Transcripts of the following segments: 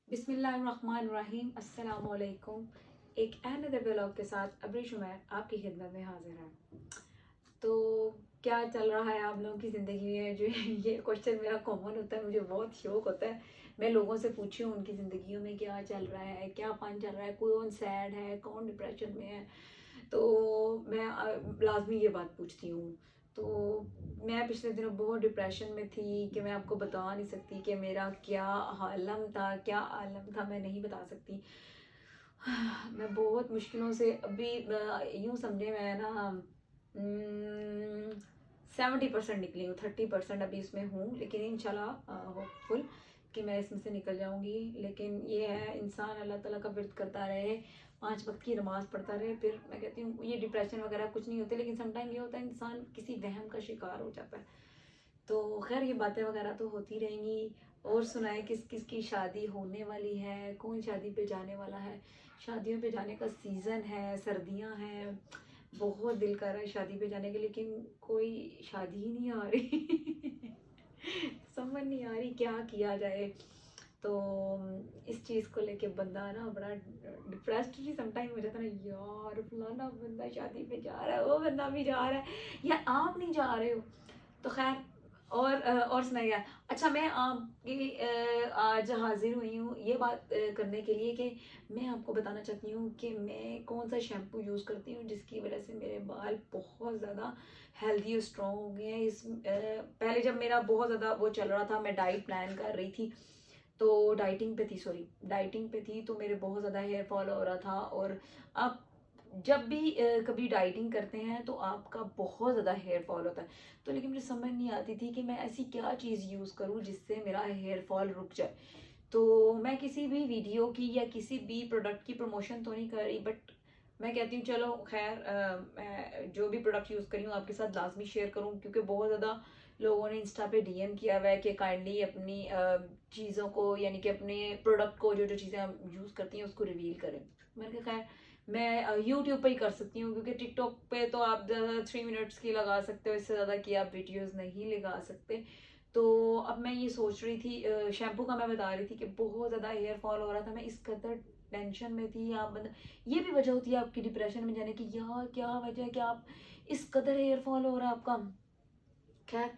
बिस्मिल्लाहिर्रहमानिर्रहीम अस्सलाम वालेकुम। एक अनदर व्लॉग के साथ अबरी शुमैर आपकी खिदमत में हाजिर है। तो क्या चल रहा है आप लोगों की ज़िंदगी में? जो ये क्वेश्चन मेरा कॉमन होता है, मुझे बहुत शौक होता है मैं लोगों से पूछूं उनकी ज़िंदगियों में क्या चल रहा है, क्या फन चल रहा है, कौन सैड है, कौन डिप्रेशन में है। तो मैं लाजमी ये बात पूछती हूँ। तो मैं पिछले दिनों बहुत डिप्रेशन में थी कि मैं आपको बता नहीं सकती कि मेरा क्या हालम था, क्या आलम था, मैं नहीं बता सकती। मैं बहुत मुश्किलों से अभी यूँ समझे मैं ना 70% निकली हूँ, 30% अभी इसमें हूँ, लेकिन इंशाल्लाह होपफुल कि मैं इसमें से निकल जाऊंगी। लेकिन ये है, इंसान अल्लाह ताला का विर्द करता रहे, 5 वक्त की नमाज पढ़ता रहे, फिर मैं कहती हूँ ये डिप्रेशन वगैरह कुछ नहीं होते। लेकिन समटाइम ये होता है इंसान किसी वहम का शिकार हो जाता है। तो खैर ये बातें वगैरह तो होती रहेंगी। और सुनाए किस किस की शादी होने वाली है, कौन शादी पे जाने वाला है। शादियों पे जाने का सीज़न है, सर्दियां हैं, बहुत दिल कर रहा है शादी पे जाने के, लेकिन कोई शादी ही नहीं आ रही। समझ नहीं आ रही क्या किया जाए। तो इस चीज़ को लेके बंदा ना बड़ा डिप्रेस्ड भी समटाइम हो जाता है ना, यार फलाना बंदा शादी पे जा रहा है, वो बंदा भी जा रहा है, या आप नहीं जा रहे हो। तो खैर, और सुनाइए। अच्छा, मैं आपकी आज हाजिर हुई हूँ ये बात करने के लिए कि मैं आपको बताना चाहती हूँ कि मैं कौन सा शैम्पू यूज़ करती हूँ जिसकी वजह से मेरे बाल बहुत ज़्यादा हेल्दी और स्ट्रॉन्ग हो गए हैं। पहले जब मेरा बहुत ज़्यादा वो चल रहा था, मैं डाइट प्लान कर रही थी, तो डाइटिंग पे थी, तो मेरे बहुत ज़्यादा हेयर फॉल हो रहा था। और आप जब भी कभी डाइटिंग करते हैं तो आपका बहुत ज़्यादा हेयर फॉल होता है। तो लेकिन मुझे समझ नहीं आती थी कि मैं ऐसी क्या चीज़ यूज़ करूँ जिससे मेरा हेयर फॉल रुक जाए। तो मैं किसी भी वीडियो की या किसी भी प्रोडक्ट की प्रमोशन तो नहीं कर रही, बट मैं कहती हूँ चलो खैर, मैं जो भी प्रोडक्ट यूज़ करी हूँ आपके साथ लाजमी शेयर करूँ, क्योंकि बहुत ज़्यादा लोगों ने इंस्टा पे डीएम किया हुआ है कि काइंडली अपनी चीज़ों को, यानी कि अपने प्रोडक्ट को, जो जो चीज़ें हम यूज़ करती हैं उसको रिवील करें। मैंने कहा खैर मैं यूट्यूब पे ही कर सकती हूँ, क्योंकि टिकटॉक पे तो आप ज़्यादा 3 मिनट्स की लगा सकते हो, इससे ज़्यादा की आप वीडियोज़ नहीं लगा सकते। तो अब मैं ये सोच रही थी, शैम्पू का मैं बता रही थी कि बहुत ज़्यादा हेयर फॉल हो रहा था, मैं इस कदर टेंशन में थी। आप मतलब ये भी वजह होती है आपकी डिप्रेशन में जाने की, यार क्या वजह है कि आप इस कदर हेयर फॉल हो रहा है आपका। खैर,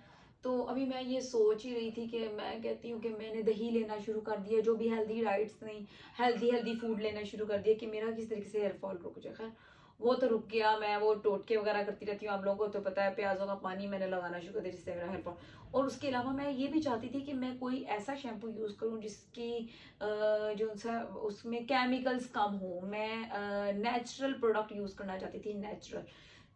तो अभी मैं ये सोच ही रही थी कि मैं कहती हूँ कि मैंने दही लेना शुरू कर दिया, जो भी हेल्दी डाइट्स नहीं, हेल्दी हेल्दी फूड लेना शुरू कर दिया कि मेरा किस तरीके से हेयर फॉल रुक जाए। खैर वो तो रुक गया, मैं वो टोटके वगैरह करती रहती हूँ, आप लोगों को तो पता है, प्याजों का पानी मैंने लगाना शुरू कर दिया जिससे मेरा हेयर फॉल। और उसके अलावा मैं ये भी चाहती थी कि मैं कोई ऐसा शैम्पू यूज़ करूँ जिसकी जो सा उसमें केमिकल्स कम हो। मैं नेचुरल प्रोडक्ट यूज़ करना चाहती थी, नेचुरल।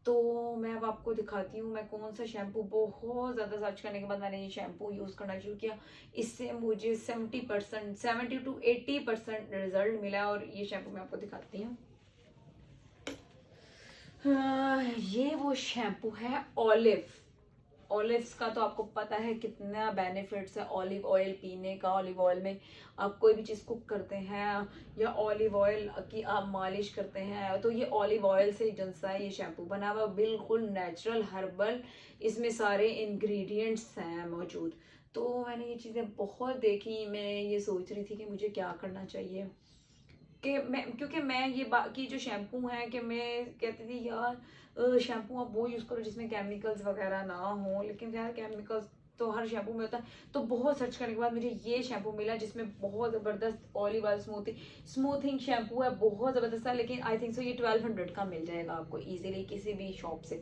तो मैं अब आपको दिखाती हूँ मैं कौन सा शैम्पू, बहुत ज़्यादा सर्च करने के बाद मैंने ये शैम्पू यूज़ करना शुरू किया। इससे मुझे 70%, 70 to 80% रिजल्ट मिला, और ये शैम्पू मैं आपको दिखाती हूँ। ये वो शैम्पू है ऑलिव। ऑलिव्स का तो आपको पता है कितना बेनिफिट्स है ऑलिव ऑयल पीने का। ऑलिव ऑयल में आप कोई भी चीज़ कुक करते हैं या ऑलिव ऑयल की आप मालिश करते हैं, तो ये ऑलिव ऑयल से जन सा ये शैम्पू बना हुआ, बिल्कुल नेचुरल हर्बल, इसमें सारे इंग्रेडिएंट्स हैं मौजूद। तो मैंने ये चीज़ें बहुत देखी, मैं ये सोच रही थी कि मुझे क्या करना चाहिए। कि मैं, क्योंकि मैं ये बाकी जो शैम्पू है कि मैं कहती थी यार शैम्पू आप वो यूज़ करो जिसमें केमिकल्स वगैरह ना हो, लेकिन यार केमिकल्स तो हर शैम्पू में होता है। तो बहुत सर्च करने के बाद मुझे ये शैम्पू मिला जिसमें बहुत ज़बरदस्त ऑलिव ऑयल स्मूथिंग शैम्पू है, बहुत ज़बरदस्त है। लेकिन आई थिंक सो ये 1200 का मिल जाएगा आपको ईजिली किसी भी शॉप से।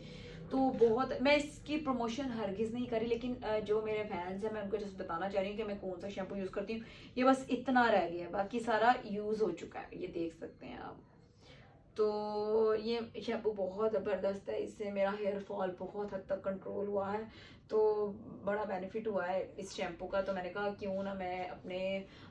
तो बहुत, मैं इसकी प्रमोशन हरगिज़ नहीं करी, लेकिन जो मेरे फैंस हैं मैं उनको जस्ट बताना चाह रही हूँ कि मैं कौन सा शैम्पू यूज़ करती हूँ। ये बस इतना रह गया है, बाकी सारा यूज़ हो चुका है, ये देख सकते हैं आप। तो ये शैम्पू बहुत ज़बरदस्त है, इससे मेरा हेयर फॉल बहुत हद तक कंट्रोल हुआ है। तो बड़ा बेनिफिट हुआ है इस शैम्पू का। तो मैंने कहा क्यों ना मैं अपने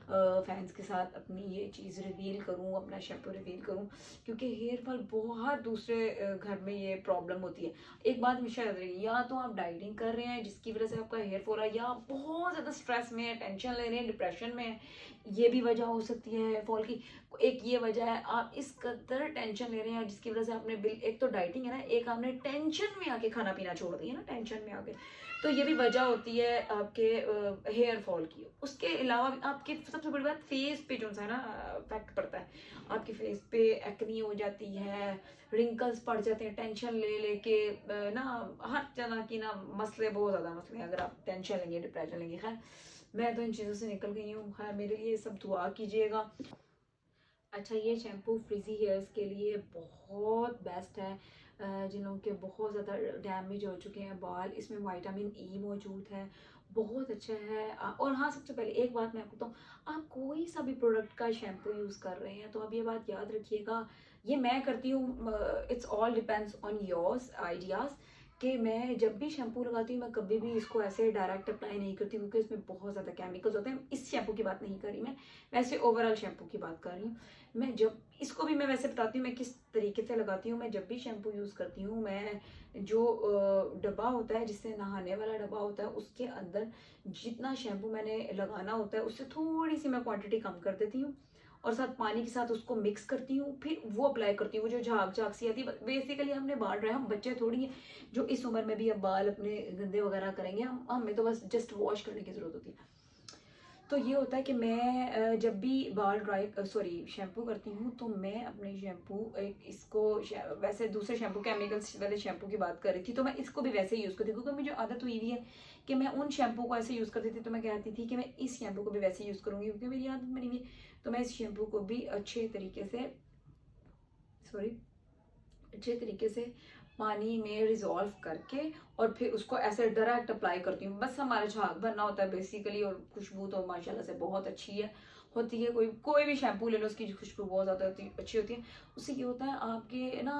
फैंस के साथ अपनी ये चीज़ रिवील करूं, अपना शैम्पू रिवील करूं, क्योंकि हेयर फॉल बहुत दूसरे घर में ये प्रॉब्लम होती है। एक बात हमेशा याद रखिए, या तो आप डाइटिंग कर रहे हैं जिसकी वजह से आपका हेयर फॉल है, या आप बहुत ज़्यादा स्ट्रेस में है, टेंशन ले रहे हैं, डिप्रेशन में है, ये भी वजह हो सकती है हेयर फॉल की। एक ये वजह है, आप इस कदर टेंशन ले रहे हैं जिसकी वजह से आपने बिल, एक तो डाइटिंग है ना, एक आपने टेंशन में आके खाना पीना छोड़ दिया ना, टेंशन में आके। तो ये भी वजह होती है आपके हेयर फॉल की। उसके अलावा भी आपके सबसे बड़ी बात फेस पे जो है ना इफेक्ट पड़ता है। आपके फेस पे एक्नी हो जाती है, रिंकल्स पड़ जाते हैं टेंशन ले लेके ना, हर तरह की ना मसले, बहुत ज़्यादा मसले हैं अगर आप टेंशन लेंगे, डिप्रेशन लेंगे। खैर मैं तो इन चीज़ों से निकल गई हूँ। खैर मेरे लिए सब दुआ कीजिएगा। अच्छा, ये शैम्पू फ्रिजी हेयर्स के लिए बहुत बेस्ट है। जिन लोगों के बहुत ज़्यादा डैमेज हो चुके हैं बाल, इसमें विटामिन ई मौजूद है, बहुत अच्छा है। और हाँ, सबसे पहले एक बात मैं आपको बताऊँ, आप कोई सा भी प्रोडक्ट का शैम्पू यूज़ कर रहे हैं तो आप ये बात याद रखिएगा, ये मैं करती हूँ, it's all depends on yours ideas, कि मैं जब भी शैम्पू लगाती हूँ मैं कभी भी इसको ऐसे डायरेक्ट अप्लाई नहीं करती, क्योंकि इसमें बहुत ज़्यादा केमिकल्स होते हैं। इस शैम्पू की बात नहीं कर रही मैं, वैसे ओवरऑल शैम्पू की बात कर रही हूँ। मैं जब इसको भी मैं वैसे बताती हूँ मैं किस तरीके से लगाती हूँ। मैं जब भी शैम्पू यूज़ करती हूँ, मैं जो डब्बा होता है जिससे नहाने वाला डब्बा होता है, उसके अंदर जितना शैम्पू मैंने लगाना होता है उससे थोड़ी सी मैं क्वांटिटी कम कर देती हूँ, और साथ पानी के साथ उसको मिक्स करती हूँ, फिर वो अप्लाई करती हूँ। वो जो झाग झाग सी आती है, बेसिकली हमने बाल रहे, हम बच्चे थोड़ी हैं जो इस उम्र में भी अब बाल अपने गंदे वगैरह करेंगे। हमें तो बस जस्ट वॉश करने की ज़रूरत होती है। तो ये होता है कि मैं जब भी बाल ड्राई सॉरी शैम्पू करती हूँ, तो मैं अपने शैम्पू इसको वैसे दूसरे शैम्पू केमिकल्स वाले शैम्पू की बात कर रही थी, तो मैं इसको भी वैसे ही यूज़ करती हूँ, क्योंकि मुझे आदत हुई हुई है कि मैं उन शैम्पू को ऐसे यूज़ करती थी, तो मैं कहती थी कि मैं इस शैम्पू को भी वैसे यूज़ करूँगी, क्योंकि मेरी आदत बनी हुई है। तो मैं इस शैम्पू को भी अच्छे तरीके से पानी में रिजॉल्व करके और फिर उसको ऐसे डायरेक्ट अप्लाई करती हूँ। बस हमारा झाग भरना होता है बेसिकली, और खुशबू तो माशाल्लाह से बहुत अच्छी है होती है। कोई भी शैम्पू ले लो, उसकी खुशबू बहुत ज़्यादा अच्छी होती है। उससे ये होता है आपके ना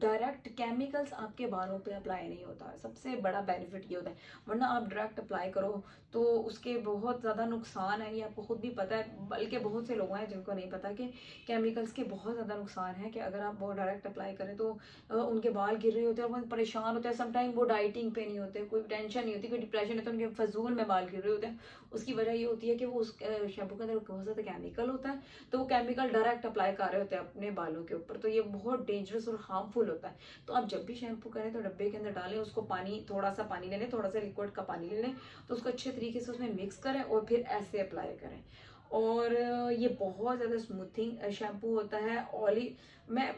डायरेक्ट केमिकल्स आपके बालों पे अप्लाई नहीं होता है, सबसे बड़ा बेनिफिट ये होता है। वरना आप डायरेक्ट अप्लाई करो तो उसके बहुत ज़्यादा नुकसान है, ये आपको खुद भी पता है, बल्कि बहुत से लोग हैं जिनको नहीं पता कि केमिकल्स के बहुत ज़्यादा नुकसान है, कि अगर आप वो डायरेक्ट अप्लाई करें तो उनके बाल गिर रहे होते हैं और वो परेशान होते हैं। समटाइम वो डाइटिंग पे नहीं होते, कोई टेंशन नहीं होती, कोई डिप्रेशन है तो उनके फजूल में बाल गिर रहे होते हैं। उसकी वजह ये होती है कि वो उस शैम्पू के अंदर बहुत ज़्यादा केमिकल होता है, तो वो केमिकल डायरेक्ट अप्लाई कर रहे होते हैं अपने बालों के ऊपर, तो ये बहुत डेंजरस और हार्मफुल होता है। तो आप जब भी शैम्पू करें तो डब्बे के अंदर डालें, उसको पानी, थोड़ा सा पानी ले लें, थोड़ा सा लिक्विड का पानी ले लें, तो उसको अच्छे तरीके से उसमें मिक्स करें और फिर ऐसे अप्लाई करें। और ये बहुत ज़्यादा स्मूथिंग शैम्पू होता है।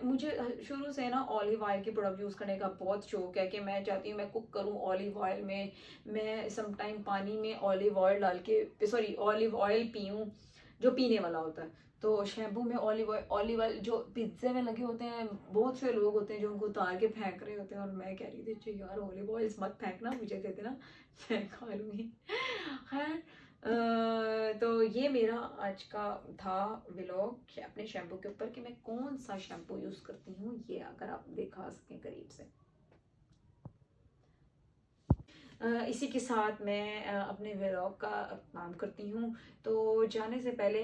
मुझे शुरू से ना ऑलिव ऑयल के प्रोडक्ट यूज़ करने का बहुत शौक है, कि मैं चाहती हूँ मैं कुक करूँ ऑलिव ऑयल में, मैं समटाइम पानी में ऑलिव ऑयल डाल के ऑलिव ऑयल पीऊँ जो पीने वाला होता है। तो शैम्पू में ऑलिव ऑयल जो पिज्ज़े में लगे होते हैं, बहुत से लोग होते हैं जो उनको उतार के फेंक रहे होते हैं, और मैं कह रही थी अच्छा यार ऑलिव ऑयल मत फेंकना, मुझे दे देना, मैं खा लूँगी। खैर तो ये मेरा आज का था व्लॉग अपने शैम्पू के ऊपर, कि मैं कौन सा शैम्पू यूज़ करती हूँ, ये अगर आप दिखा सकें करीब से। इसी के साथ मैं अपने व्लॉग का काम करती हूँ। तो जाने से पहले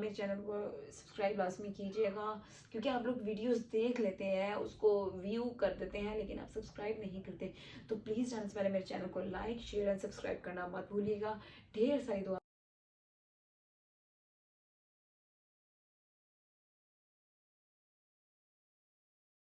मेरे चैनल को सब्सक्राइब लाजमी कीजिएगा, क्योंकि आप लोग वीडियोस देख लेते हैं, उसको व्यू कर देते हैं, लेकिन आप सब्सक्राइब नहीं करते। तो प्लीज़ जाने से पहले मेरे चैनल को लाइक, शेयर एंड सब्सक्राइब करना मत भूलिएगा। ढेर सारी दुआ